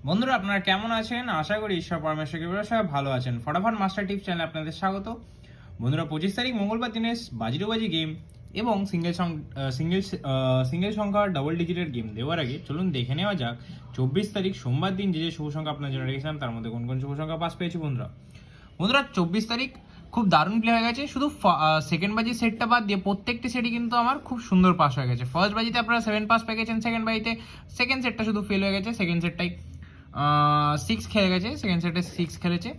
বন্ধুরা আপনারা কেমন আছেন? আশা করি ঈশ্বর পরমেশ্বর কৃপায় সবাই ভালো আছেন। ফটাফট মাস্টার টিপস চ্যানেলে আপনাদের স্বাগত। বন্ধুরা 25 তারিখ মঙ্গলবার দিনে বাজিরোবাজি গেম এবং সিঙ্গেল সংখ্যা ডাবল ডিজিটের গেম দেওয়ার আগে চলুন দেখে নেওয়া যাক 24 তারিখ সোমবার দিন যে শুভ সংখ্যা আপনার জন্য রেখেছিলাম তার মধ্যে কোন কোন শুভ সংখ্যা পাস পেয়েছি বন্ধুরা। 24 তারিখ খুব দারুণ প্লে হয়ে গেছে। শুধু সেকেন্ড বাজি সেটটা বাদ দিয়ে প্রত্যেকটি সেটই কিন্তু আমার খুব সুন্দর পাস হয়ে গেছে। ফার্স্ট বাজিতে আপনারা 7 পাস পেয়ে গেছেন, সেকেন্ড বাজিতে সেকেন্ড সেটটা শুধু ফেল হয়ে গেছে, সেকেন্ড সেটটাই 6 খেলে গেছে, সেকেন্ড সেটে 6 খেলেছে।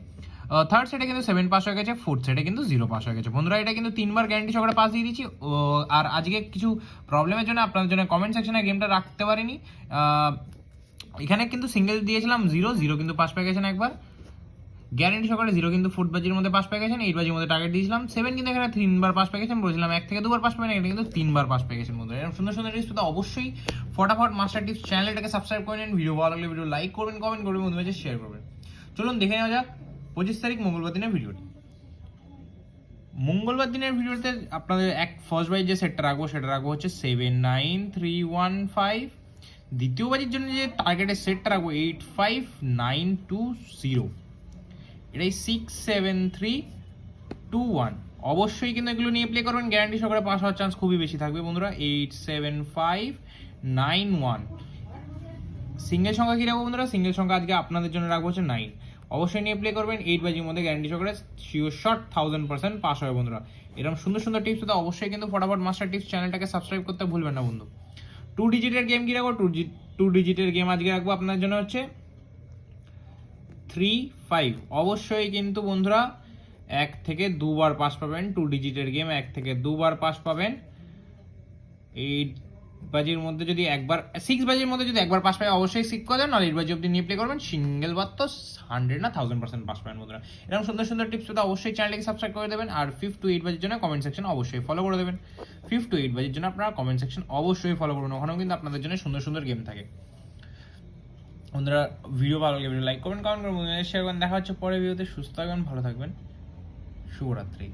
থার্ড সেটে কিন্তু 7 পাস হয়ে গেছে, ফোর্থ সেটে কিন্তু 0 পাস হয়ে গেছে। বন্ধুরা এটা কিন্তু 3বার গ্যারান্টি সহকারে পাস দিয়ে দিচ্ছি। আর আজকে কিছু প্রবলেমের জন্য আপনাদের জন্য কমেন্ট সেকশনে গেমটা রাখতে পারিনি। এখানে কিন্তু সিঙ্গেল দিয়েছিলাম 0 কিন্তু পাস পেয়ে গেছেন একবার। গ্যারান্টি সহকারে 0 কিন্তু ফুট বাজির মধ্যে পাস পেয়ে গেছেন। 8 বাজির মধ্যে টার্গেট দিয়েছিলাম 7 কিন্তু এখানে 3বার পাস পেয়ে গেছেন। বলেছিলাম 1 থেকে 2বার পাস পাবেন, এটা কিন্তু 3বার পাস পেয়ে গেছেন। বন্ধুরা এরকম সুন্দর সুন্দর টিপস পেতে অবশ্যই ফটাফট মাস্টার টিপস চ্যানেলটাকে সাবস্ক্রাইব করে নিন। ভিডিও ভালো লাগলে ভিডিও লাইক করবেন, কমেন্ট করবেন, বন্ধুদের মাঝে শেয়ার করবেন। চলুন দেখে নেওয়া যাক 25 তারিখ মঙ্গলবার দিনের ভিডিওটি। মঙ্গলবার দিনের ভিডিওতে আপনাদের ফার্স্ট বাই যে সেটটা রাখবো সেটা রাখবো হচ্ছে 79315। দ্বিতীয় বাজির জন্য যে টার্গেটের সেটটা রাখবো 85920। এটাই 67321। অবশ্যই কিন্তু এগুলো নিয়ে প্লে করবেন, গ্যারান্টি সহকারে পাস হওয়ার চান্স খুবই বেশি থাকবে বন্ধুরা। 87591। সিঙ্গেল সংখ্যা কি রাখবো বন্ধুরা? সিঙ্গেল সংখ্যা আজকে আপনাদের জন্য রাখবো হচ্ছে 9। অবশ্যই নিয়ে প্লে করবেন। 8 বাজির মধ্যে গ্যারান্টি সহকারে শিওর শট 1000% পাস হবে বন্ধুরা। এরকম সুন্দর সুন্দর টিপস তো অবশ্যই কিন্তু ফটাফট মাস্টার টিপস চ্যানেলটাকে সাবস্ক্রাইব করতে ভুলবেন না বন্ধু। 2 ডিজিটের গেম কি রাখবো? 2 ডিজিটের গেম আজকে রাখবো আপনাদের জন্য হচ্ছে 35। অবশ্যই কিন্তু বন্ধুরা 1 থেকে 2বার পাস পাবেন। 2 ডিজিটের গেম 1 থেকে 2বার পাস পাবেন। 8 বাজির মধ্যে যদি একবার 6 বাজির মধ্যে যদি একবার পাস পায় অবশ্যই সিক করে দেন, আর 8 বাজি অব্দি নিয়ে প্লে করবেন। সিঙ্গেল বার তো 100 না 1000% পাস পাবেন বন্ধুরা। এরকম সুন্দর সুন্দর টিপস পেতে অবশ্যই চ্যানেলটিকে সাবস্ক্রাইব করে দেবেন। আর 5 to 8 বাজির জন্য কমেন্ট সেকশন অবশ্যই ফলো করে দেবেন। 5 to 8 বাজির জন্য আপনারা কমেন্ট সেকশন অবশ্যই ফলো করুন, ওখানেও কিন্তু আপনাদের জন্য সুন্দর সুন্দর গেম থাকে বন্ধুরা। ভিডিও ভালো লাগলে ভিডিও লাইক করবেন, কমেন্ট করবেন, শেয়ার করবেন। দেখা হচ্ছে পরের ভিডিওতে। সুস্থ থাকবেন, ভালো থাকবেন, শুভরাত্রি।